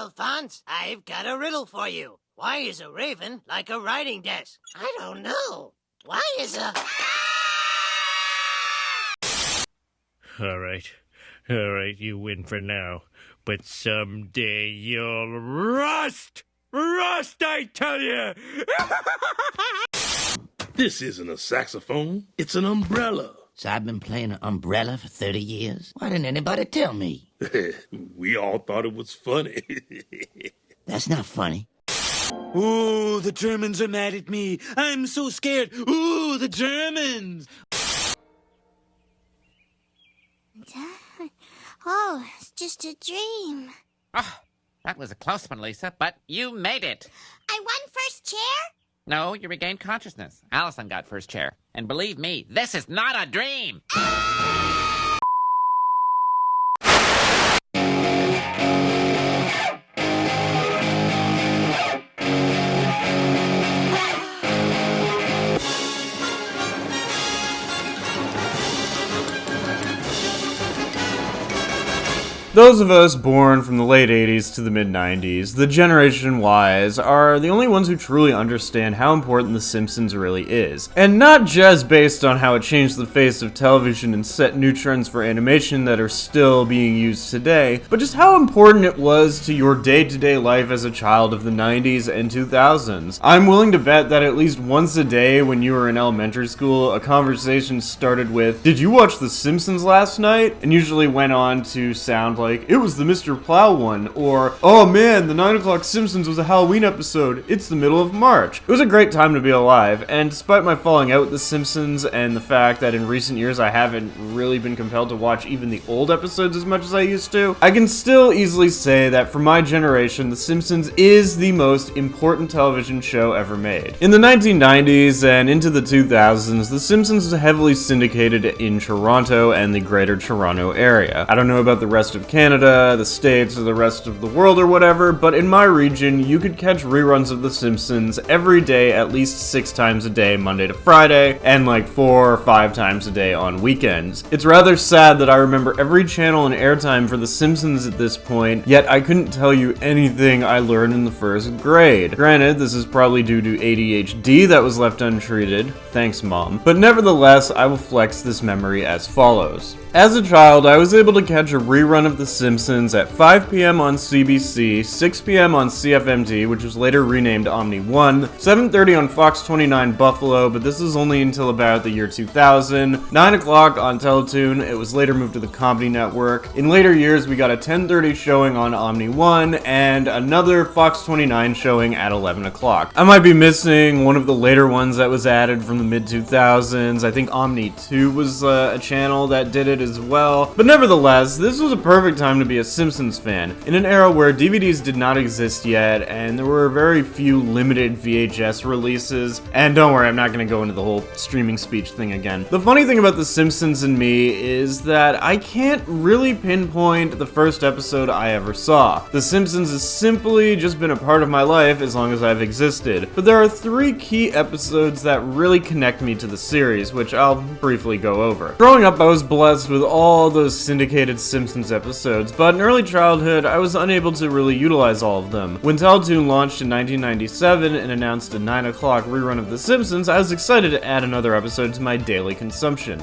Alphonse, I've got a riddle for you. Why is a raven like a writing desk? I don't know. Why is a... All right, you win for now. But someday you'll rust! Rust, I tell you! This isn't a saxophone, it's an umbrella. So I've been playing an umbrella for 30 years? Why didn't anybody tell me? We all thought it was funny. That's not funny. Ooh, the Germans are mad at me. I'm so scared. Ooh, the Germans! Oh, it's just a dream. Oh, that was a close one, Lisa, but you made it. I won first chair? No, you regained consciousness. Allison got first chair. And believe me, this is not a dream. Those of us born from the late 80s to the mid-90s, the Generation Ys, are the only ones who truly understand how important The Simpsons really is. And not just based on how it changed the face of television and set new trends for animation that are still being used today, but just how important it was to your day-to-day life as a child of the 90s and 2000s. I'm willing to bet that at least once a day when you were in elementary school, a conversation started with, "Did you watch The Simpsons last night?" and usually went on to sound like, "It was the Mr. Plow one," or, "Oh man, the 9 o'clock Simpsons was a Halloween episode, it's the middle of March." It was a great time to be alive, and despite my falling out with The Simpsons and the fact that in recent years I haven't really been compelled to watch even the old episodes as much as I used to, I can still easily say that for my generation, The Simpsons is the most important television show ever made. In the 1990s and into the 2000s, The Simpsons was heavily syndicated in Toronto and the Greater Toronto area. I don't know about the rest of Canada, the States, or the rest of the world or whatever, but in my region, you could catch reruns of The Simpsons every day at least 6 times a day, Monday to Friday, and like 4 or 5 times a day on weekends. It's rather sad that I remember every channel and airtime for The Simpsons at this point, yet I couldn't tell you anything I learned in the first grade. Granted, this is probably due to ADHD that was left untreated. Thanks, Mom. But nevertheless, I will flex this memory as follows. As a child, I was able to catch a rerun of The Simpsons at 5 p.m. on CBC, 6 p.m. on CFMT, which was later renamed Omni 1, 7:30 on Fox 29 Buffalo, but this was only until about the year 2000, 9 o'clock on Teletoon, it was later moved to the Comedy Network. In later years, we got a 10:30 showing on Omni 1, and another Fox 29 showing at 11 o'clock. I might be missing one of the later ones that was added from the mid-2000s. I think Omni 2 was a channel that did it as well. But nevertheless, this was a perfect time to be a Simpsons fan, in an era where DVDs did not exist yet, and there were very few limited VHS releases. And don't worry, I'm not going to go into the whole streaming speech thing again. The funny thing about The Simpsons and Me is that I can't really pinpoint the first episode I ever saw. The Simpsons has simply just been a part of my life as long as I've existed. But there are 3 key episodes that really connect me to the series, which I'll briefly go over. Growing up, I was blessed with all those syndicated Simpsons episodes, but in early childhood, I was unable to really utilize all of them. When Teletoon launched in 1997 and announced a 9 o'clock rerun of The Simpsons, I was excited to add another episode to my daily consumption.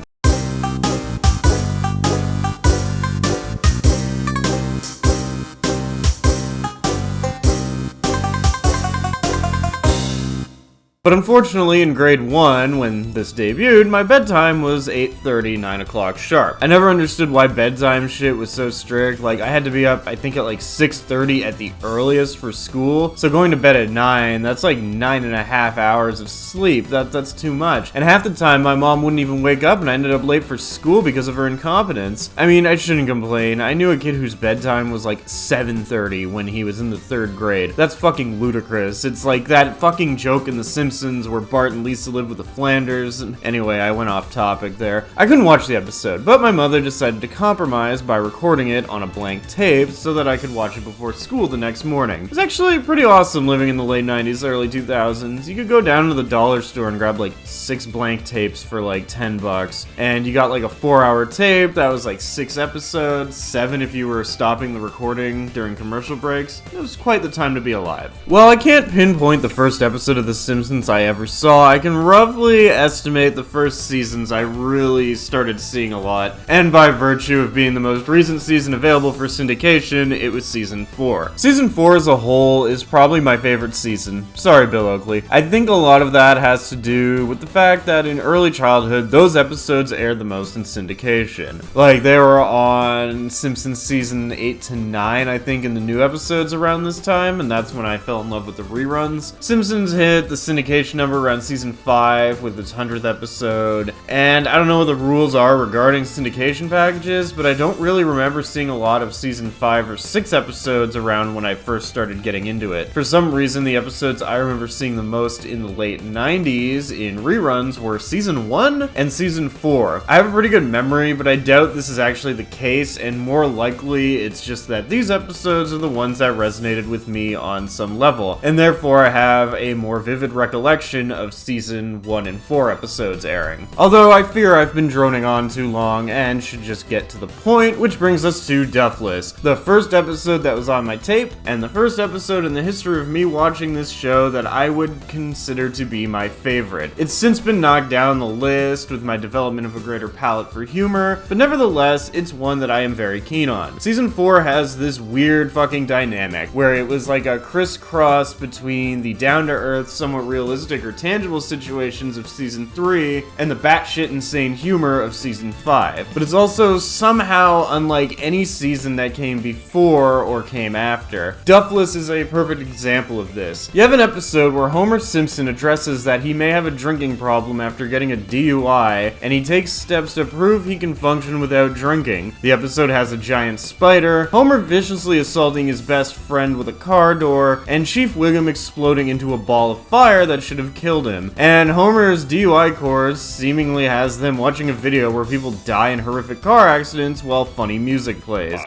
But unfortunately, in grade 1, when this debuted, my bedtime was 8:30, 9 o'clock sharp. I never understood why bedtime shit was so strict. Like, I had to be up, I think, at like 6:30 at the earliest for school. So going to bed at 9, that's like 9.5 hours of sleep. That's too much. And half the time, my mom wouldn't even wake up, and I ended up late for school because of her incompetence. I mean, I shouldn't complain. I knew a kid whose bedtime was like 7:30 when he was in the 3rd grade. That's fucking ludicrous. It's like that fucking joke in The Simpsons Simpsons where Bart and Lisa live with the Flanders. And anyway, I went off topic there. I couldn't watch the episode, but my mother decided to compromise by recording it on a blank tape so that I could watch it before school the next morning. It was actually pretty awesome living in the late 90s, early 2000s. You could go down to the dollar store and grab like 6 blank tapes for like $10, and you got like a 4-hour tape that was like 6 episodes, 7 if you were stopping the recording during commercial breaks. It was quite the time to be alive. While I can't pinpoint the first episode of The Simpsons I ever saw, I can roughly estimate the first seasons I really started seeing a lot, and by virtue of being the most recent season available for syndication, it was season 4. Season 4 as a whole is probably my favorite season. Sorry, Bill Oakley. I think a lot of that has to do with the fact that in early childhood, those episodes aired the most in syndication. Like, they were on Simpsons season 8 to 9, I think, in the new episodes around this time, and that's when I fell in love with the reruns. Simpsons hit the syndication number around season 5 with its 100th episode, and I don't know what the rules are regarding syndication packages, but I don't really remember seeing a lot of season 5 or 6 episodes around when I first started getting into it. For some reason, the episodes I remember seeing the most in the late 90s in reruns were season 1 and season 4. I have a pretty good memory, but I doubt this is actually the case, and more likely it's just that these episodes are the ones that resonated with me on some level, and therefore I have a more vivid recollection of season 1 and 4 episodes airing. Although I fear I've been droning on too long and should just get to the point, which brings us to Duffless, the first episode that was on my tape, and the first episode in the history of me watching this show that I would consider to be my favorite. It's since been knocked down the list with my development of a greater palate for humor, but nevertheless, it's one that I am very keen on. Season 4 has this weird fucking dynamic, where it was like a crisscross between the down-to-earth, somewhat realistic or tangible situations of season 3, and the batshit insane humor of season 5. But it's also somehow unlike any season that came before or came after. Duffless is a perfect example of this. You have an episode where Homer Simpson addresses that he may have a drinking problem after getting a DUI, and he takes steps to prove he can function without drinking. The episode has a giant spider, Homer viciously assaulting his best friend with a car door, and Chief Wiggum exploding into a ball of fire that should have killed him. And Homer's DUI course seemingly has them watching a video where people die in horrific car accidents while funny music plays.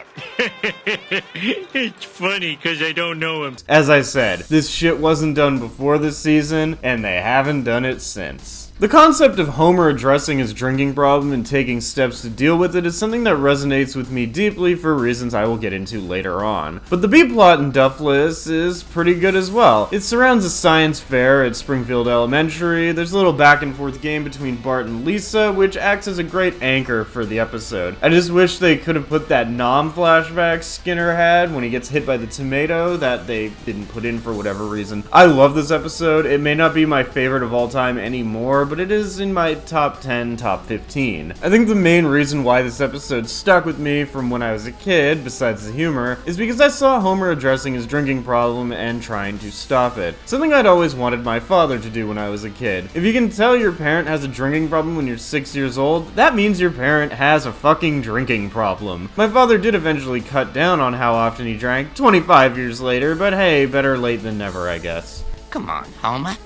It's funny because I don't know him. As I said, this shit wasn't done before this season, and they haven't done it since. The concept of Homer addressing his drinking problem and taking steps to deal with it is something that resonates with me deeply for reasons I will get into later on. But the B-plot in Duffless is pretty good as well. It surrounds a science fair at Springfield Elementary, there's a little back and forth game between Bart and Lisa, which acts as a great anchor for the episode. I just wish they could have put that Nom flashback Skinner had when he gets hit by the tomato that they didn't put in for whatever reason. I love this episode. It may not be my favorite of all time anymore, but it is in my top 10, top 15. I think the main reason why this episode stuck with me from when I was a kid, besides the humor, is because I saw Homer addressing his drinking problem and trying to stop it. Something I'd always wanted my father to do when I was a kid. If you can tell your parent has a drinking problem when you're 6 years old, that means your parent has a fucking drinking problem. My father did eventually cut down on how often he drank 25 years later, but hey, better late than never, I guess. Come on, Homer.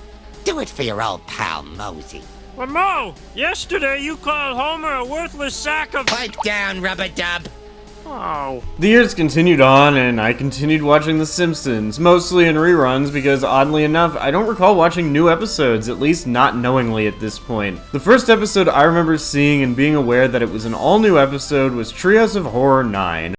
Do it for your old pal, Mosey. Well, Mo, yesterday you called Homer a worthless sack of... Pipe down, rub-a-dub. Oh. The years continued on, and I continued watching The Simpsons, mostly in reruns because, oddly enough, I don't recall watching new episodes, at least not knowingly at this point. The first episode I remember seeing and being aware that it was an all-new episode was Treehouse of Horror 9.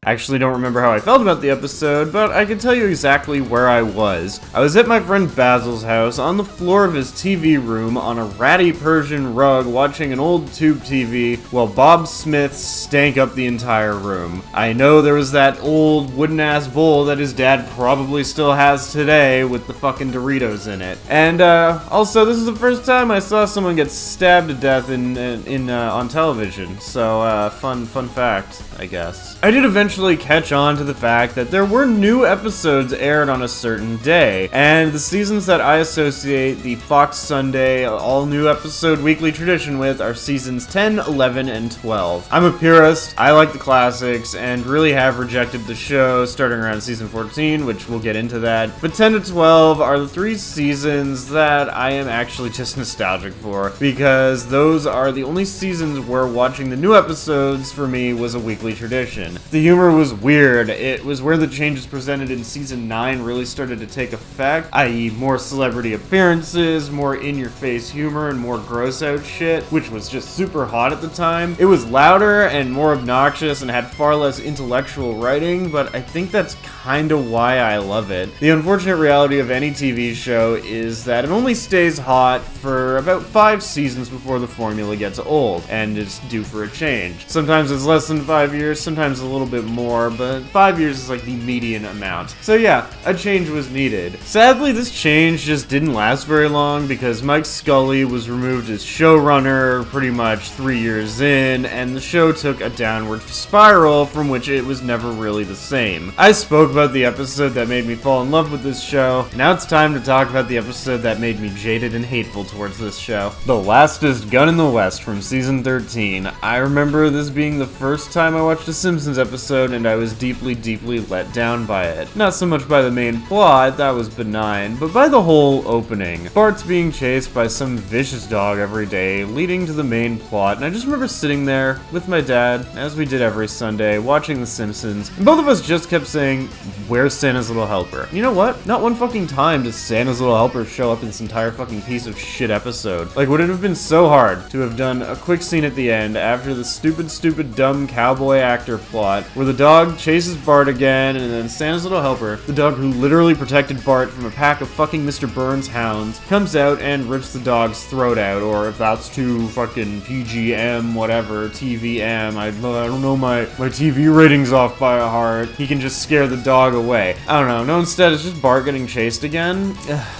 I actually don't remember how I felt about the episode, but I can tell you exactly where I was. I was at my friend Basil's house on the floor of his TV room on a ratty Persian rug watching an old tube TV while Bob Smith stank up the entire room. I know there was that old wooden ass bowl that his dad probably still has today with the fucking Doritos in it. And also this is the first time I saw someone get stabbed to death on television, so fun fact. I guess. I did eventually catch on to the fact that there were new episodes aired on a certain day, and the seasons that I associate the Fox Sunday all-new episode weekly tradition with are seasons 10, 11, and 12. I'm a purist, I like the classics, and really have rejected the show starting around season 14, which we'll get into that, but 10 to 12 are the 3 seasons that I am actually just nostalgic for, because those are the only seasons where watching the new episodes for me was a weekly tradition. The humor was weird. It was where the changes presented in season 9 really started to take effect, i.e. more celebrity appearances, more in-your-face humor, and more gross-out shit, which was just super hot at the time. It was louder and more obnoxious and had far less intellectual writing, but I think that's kinda why I love it. The unfortunate reality of any TV show is that it only stays hot for about 5 seasons before the formula gets old, and it's due for a change. Sometimes it's less than 5 years, sometimes a little bit more, but 5 years is like the median amount. So yeah, a change was needed. Sadly, this change just didn't last very long because Mike Scully was removed as showrunner pretty much 3 years in, and the show took a downward spiral from which it was never really the same. I spoke about the episode that made me fall in love with this show. Now it's time to talk about the episode that made me jaded and hateful towards this show. The Lastest Gun in the West from season 13. I remember this being the first time I watched a Simpsons episode, and I was deeply, deeply let down by it. Not so much by the main plot, that was benign, but by the whole opening. Bart's being chased by some vicious dog every day, leading to the main plot, and I just remember sitting there with my dad, as we did every Sunday, watching The Simpsons, and both of us just kept saying, "Where's Santa's Little Helper?" You know what? Not one fucking time does Santa's Little Helper show up in this entire fucking piece of shit episode. Like, would it have been so hard to have done a quick scene at the end after the stupid, dumb cowboy actor plot, where the dog chases Bart again, and then Santa's Little Helper, the dog who literally protected Bart from a pack of fucking Mr. Burns hounds, comes out and rips the dog's throat out, or if that's too fucking PGM, whatever, TVM, I don't know my TV rating's off by a heart, he can just scare the dog away. I don't know, no, instead it's just Bart getting chased again.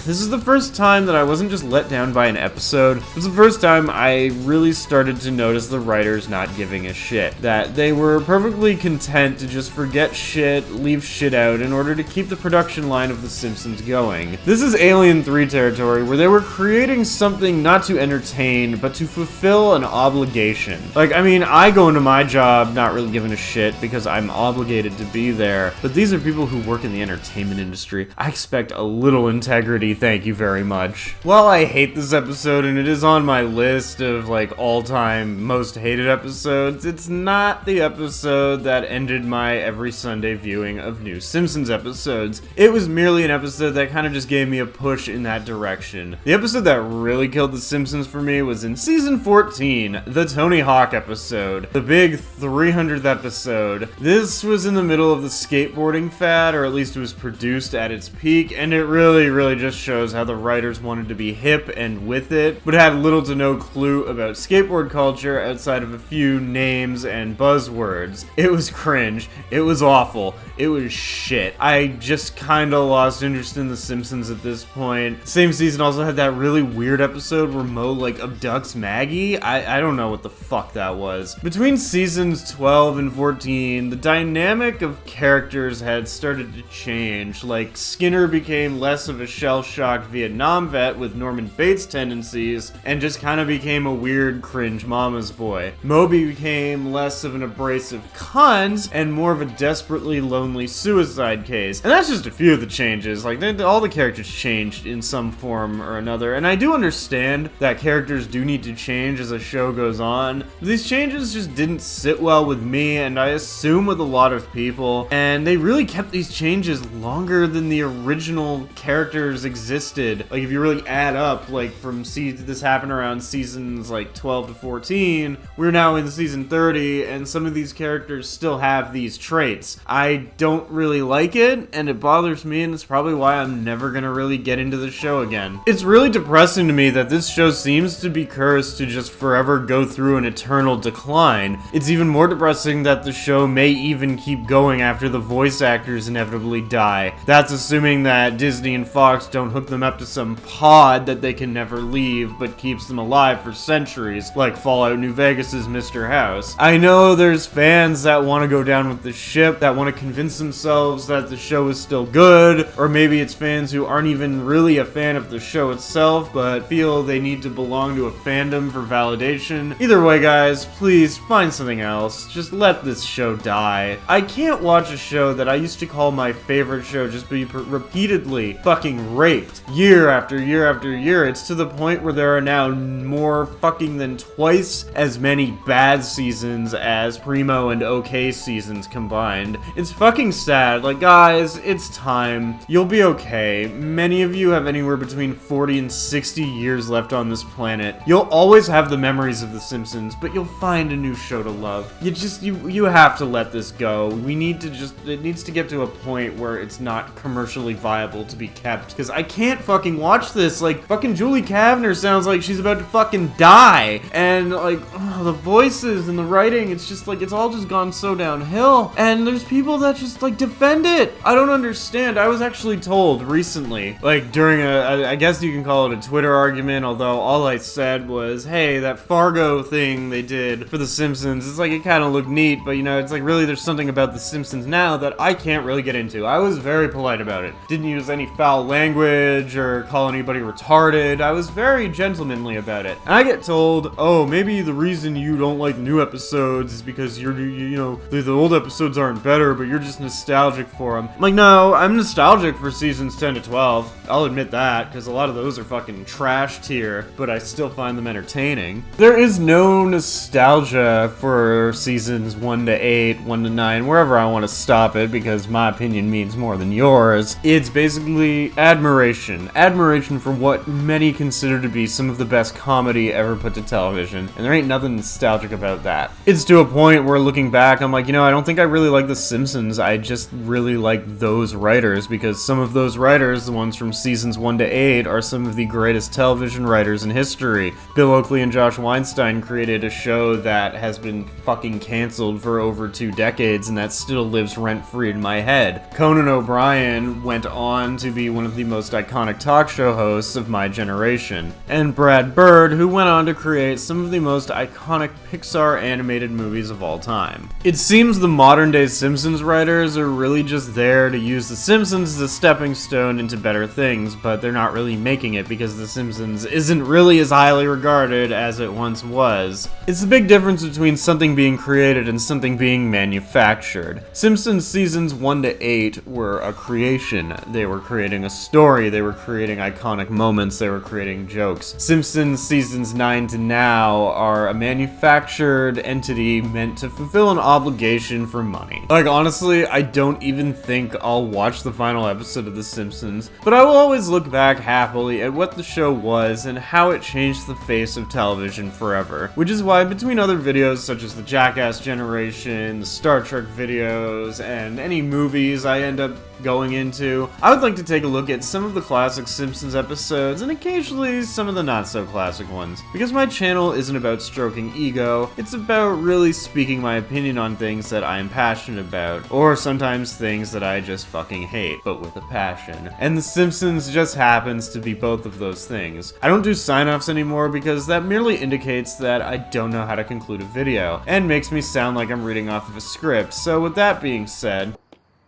This is the first time that I wasn't just let down by an episode. It was the first time I really started to notice the writers not giving a shit. That they were perfectly content to just forget shit, leave shit out in order to keep the production line of The Simpsons going. This is Alien 3 territory where they were creating something not to entertain, but to fulfill an obligation. Like, I mean, I go into my job not really giving a shit because I'm obligated to be there, but these are people who work in the entertainment industry. I expect a little integrity, thank you very much. While I hate this episode and it is on my list of like all-time most hated episodes, it's not the episode that ended my every Sunday viewing of new Simpsons episodes. It was merely an episode that kind of just gave me a push in that direction. The episode that really killed The Simpsons for me was in season 14, the Tony Hawk episode, the big 300th episode. This was in the middle of the skateboarding fad, or at least it was produced at its peak, and it really just shows how the writers wanted to be hip and with it, but had little to no clue about skateboard culture outside of a few names and buzzwords. It was cringe, it was awful, it was shit. I just kinda lost interest in The Simpsons at this point. Same season also had that really weird episode where Moe like abducts Maggie. I don't know what the fuck that was. Between seasons 12 and 14, the dynamic of characters had started to change. Like, Skinner became less of a shell-shocked Vietnam vet with Norman Bates tendencies, and just kind of became a weird, cringe mama's boy. Moby became less of an abrasive cunt, and more of a desperately lonely suicide case. And that's just a few of the changes. Like, all the characters changed in some form or another, and I do understand that characters do need to change as a show goes on, but these changes just didn't sit well with me, and I assume with a lot of people, and they really kept these changes longer than the original characters existed. Like, if you really add up, like, from this happened around seasons like 12 to 14, we're now in season 30, and some of these characters still have these traits. I don't really like it, and it bothers me, and it's probably why I'm never gonna really get into the show again. It's really depressing to me that this show seems to be cursed to just forever go through an eternal decline. It's even more depressing that the show may even keep going after the voice actors inevitably die. That's assuming that Disney and Fox don't hook them up to some pod that they can never leave but keeps them alive for centuries, like Fallout New Vegas's Mr. House. I know there's there's fans that want to go down with the ship, that want to convince themselves that the show is still good, or maybe it's fans who aren't even really a fan of the show itself, but feel they need to belong to a fandom for validation. Either way, guys, please find something else. Just let this show die. I can't watch a show that I used to call my favorite show just be repeatedly fucking raped year after year after year. It's to the point where there are now more fucking than twice as many bad seasons as primo and okay seasons combined. It's fucking sad. Like, guys, it's time. You'll be okay. Many of you have anywhere between 40 and 60 years left on this planet. You'll always have the memories of The Simpsons, but you'll find a new show to love. You have to let this go. We need to it needs to get to a point where it's not commercially viable to be kept, because I can't fucking watch this. Like, fucking Julie Kavner sounds like she's about to fucking die, and like, the voices and the writing, it's just like, it's all just gone so downhill, and there's people that just like defend it. I don't understand. I was actually told recently, like during I guess you can call it a Twitter argument, although all I said was, hey, that Fargo thing they did for The Simpsons, it's like, it kind of looked neat, but you know, it's like, really, there's something about The Simpsons now that I can't really get into. I was very polite about it. Didn't use any foul language or call anybody retarded. I was very gentlemanly about it. And I get told, oh, maybe the reason you don't like the new episodes is because you know, the old episodes aren't better, but you're just nostalgic for them. I'm like, no, I'm nostalgic for seasons 10 to 12. I'll admit that, because a lot of those are fucking trash tier, but I still find them entertaining. There is no nostalgia for seasons 1 to 8, 1 to 9, wherever I want to stop it, because my opinion means more than yours. It's basically admiration. Admiration for what many consider to be some of the best comedy ever put to television, and there ain't nothing nostalgic about that. It's to a point where, looking back, I'm like, you know, I don't think I really like The Simpsons. I just really like those writers, because some of those writers, the ones from seasons 1 to 8, are some of the greatest television writers in history. Bill Oakley and Josh Weinstein created a show that has been fucking canceled for over 2 decades, and that still lives rent-free in my head. Conan O'Brien went on to be one of the most iconic talk show hosts of my generation. And Brad Bird, who went on to create some of the most iconic Pixar animated movies of all time. It seems the modern-day Simpsons writers are really just there to use The Simpsons as a stepping stone into better things, but they're not really making it because The Simpsons isn't really as highly regarded as it once was. It's the big difference between something being created and something being manufactured. Simpsons seasons 1 to 8 were a creation. They were creating a story, they were creating iconic moments, they were creating jokes. Simpsons seasons 9 to now are a manufactured entity meant to fulfill an obligation for money. Like, honestly, I don't even think I'll watch the final episode of The Simpsons, but I will always look back happily at what the show was and how it changed the face of television forever. Which is why, between other videos such as the Jackass Generation, the Star Trek videos, and any movies I end up going into, I would like to take a look at some of the classic Simpsons episodes and occasionally some of the not so classic ones. Because my channel isn't about stroking ego, it's about really speaking my opinion on things that I am passionate about, or sometimes things that I just fucking hate, but with a passion. And The Simpsons just happens to be both of those things. I don't do sign-offs anymore because that merely indicates that I don't know how to conclude a video, and makes me sound like I'm reading off of a script. So with that being said,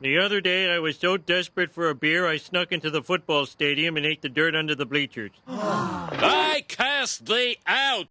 The other day, I was so desperate for a beer, I snuck into the football stadium and ate the dirt under the bleachers. I cast thee out!